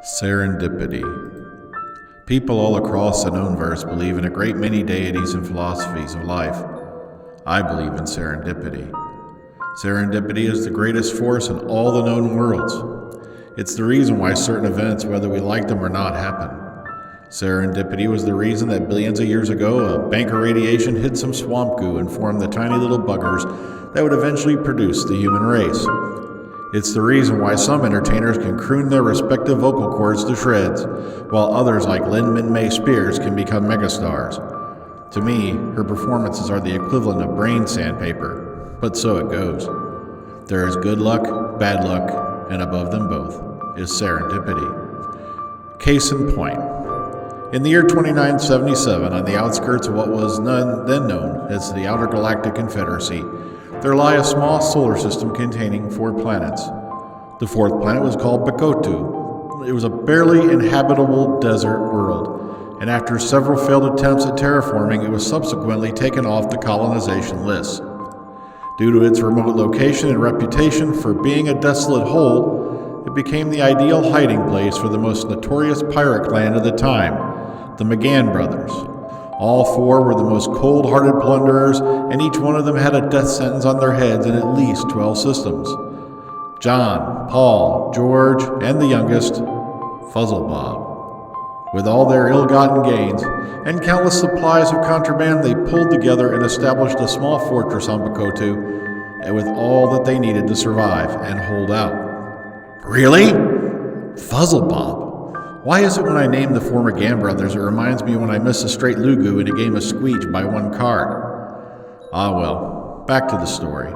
Serendipity. People all across the known verse believe in a great many deities and philosophies of life. I believe in serendipity. Serendipity is the greatest force in all the known worlds. It's the reason why certain events, whether we like them or not, happen. Serendipity was the reason that billions of years ago, a bank of radiation hit some swamp goo and formed the tiny little buggers that would eventually produce the human race. It's the reason why some entertainers can croon their respective vocal cords to shreds, while others like Lin-Min Spears can become megastars. To me, her performances are the equivalent of brain sandpaper, but so it goes. There is good luck, bad luck, and above them both is serendipity. Case in point. In the year 2977, on the outskirts of what was then known as the Outer Galactic Confederacy, there lie a small solar system containing 4 planets. The 4th planet was called Bakotu. It was a barely inhabitable desert world, and after several failed attempts at terraforming, it was subsequently taken off the colonization list. Due to its remote location and reputation for being a desolate hole, it became the ideal hiding place for the most notorious pirate clan of the time, the McGann brothers. All 4 were the most cold-hearted plunderers, and each one of them had a death sentence on their heads in at least 12 systems. John, Paul, George, and the youngest, Fuzzlebob. With all their ill-gotten gains and countless supplies of contraband, they pulled together and established a small fortress on Bakotu, and with all that they needed to survive and hold out. Really? Fuzzlebob? Why is it when I name the 4 McGann brothers, it reminds me when I miss a straight Lugu in a game of Squeege by 1 card? Ah well, back to the story.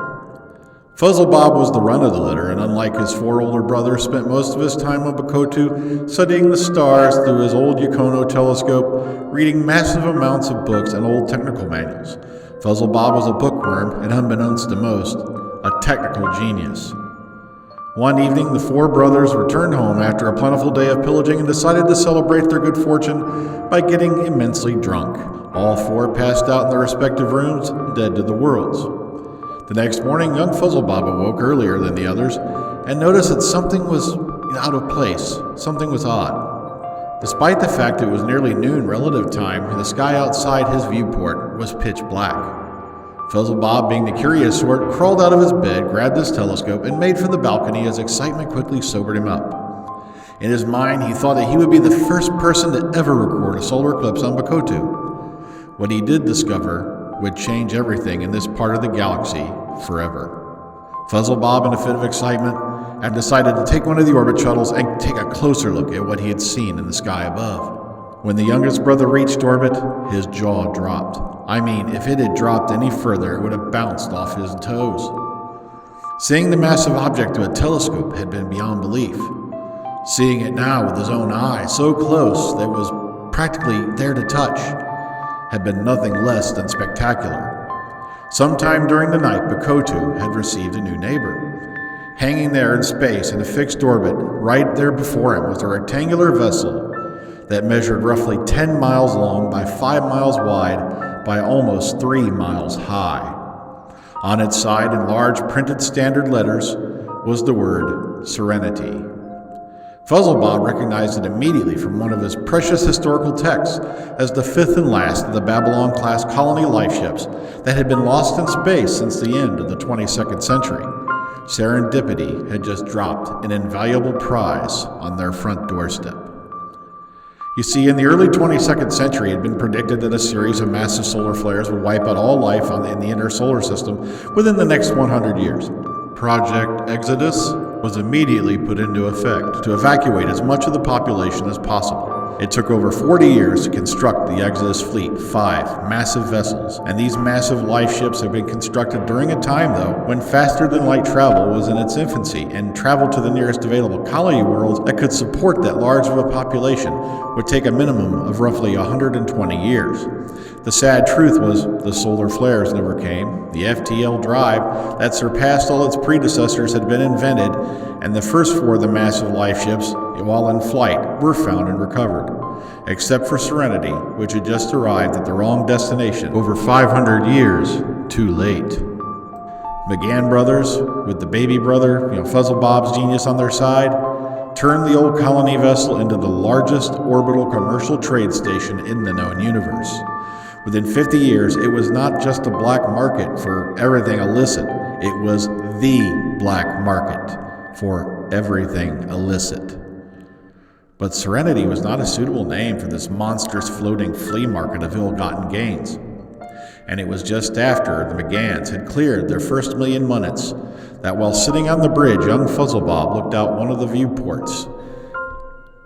Fuzzlebob was the run of the litter, and unlike his 4 older brothers, spent most of his time on Bakotu studying the stars through his old Yakono telescope, reading massive amounts of books and old technical manuals. Fuzzlebob was a bookworm, and unbeknownst to most, a technical genius. One evening, the 4 brothers returned home after a plentiful day of pillaging and decided to celebrate their good fortune by getting immensely drunk. All 4 passed out in their respective rooms, dead to the worlds. The next morning, young Fuzzlebob awoke earlier than the others and noticed that something was out of place, something was odd. Despite the fact that it was nearly noon relative time, the sky outside his viewport was pitch black. Fuzzlebob, being the curious sort, crawled out of his bed, grabbed his telescope, and made for the balcony as excitement quickly sobered him up. In his mind, he thought that he would be the first person to ever record a solar eclipse on Bakotu. What he did discover would change everything in this part of the galaxy forever. Fuzzlebob, in a fit of excitement, had decided to take one of the orbit shuttles and take a closer look at what he had seen in the sky above. When the youngest brother reached orbit, his jaw dropped. I mean, if it had dropped any further, it would have bounced off his toes. Seeing the massive object through a telescope had been beyond belief. Seeing it now with his own eyes, so close that it was practically there to touch, had been nothing less than spectacular. Sometime during the night, Bakotu had received a new neighbor. Hanging there in space in a fixed orbit, right there before him was a rectangular vessel that measured roughly 10 miles long by 5 miles wide by almost 3 miles high. On its side, in large printed standard letters, was the word Serenity. Fuzzlebob recognized it immediately from one of his precious historical texts as the 5th and last of the Babylon-class colony lifeships that had been lost in space since the end of the 22nd century. Serendipity had just dropped an invaluable prize on their front doorstep. You see, in the early 22nd century, it had been predicted that a series of massive solar flares would wipe out all life in the inner solar system within the next 100 years. Project Exodus was immediately put into effect to evacuate as much of the population as possible. It took over 40 years to construct the Exodus fleet, 5 massive vessels, and these massive life ships have been constructed during a time, though, when faster-than-light travel was in its infancy, and travel to the nearest available colony world that could support that large of a population would take a minimum of roughly 120 years. The sad truth was the solar flares never came, the FTL drive that surpassed all its predecessors had been invented, and the first 4 of the massive life ships, while in flight, were found and recovered. Except for Serenity, which had just arrived at the wrong destination over 500 years too late. McGann brothers, with the baby brother, Fuzzlebob's genius on their side, turned the old colony vessel into the largest orbital commercial trade station in the known universe. Within 50 years, it was not just a black market for everything illicit, it was the black market for everything illicit. But Serenity was not a suitable name for this monstrous floating flea market of ill-gotten gains. And it was just after the McGanns had cleared their first 1,000,000 munits that while sitting on the bridge, young Fuzzlebob looked out one of the viewports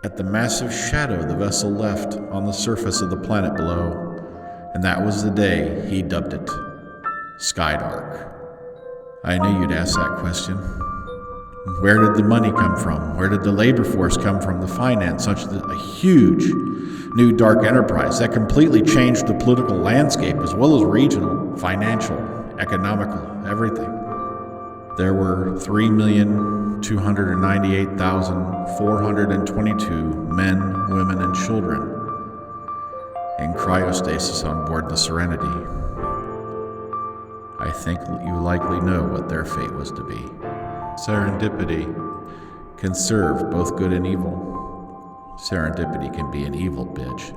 at the massive shadow the vessel left on the surface of the planet below. And that was the day he dubbed it SKYDARK. I knew you'd ask that question. Where did the money come from? Where did the labor force come from to finance such a huge new dark enterprise that completely changed the political landscape as well as regional, financial, economical, everything? There were 3,298,422 men, women, and children in cryostasis on board the Serenity. I think you likely know what their fate was to be. Serendipity can serve both good and evil. Serendipity can be an evil bitch.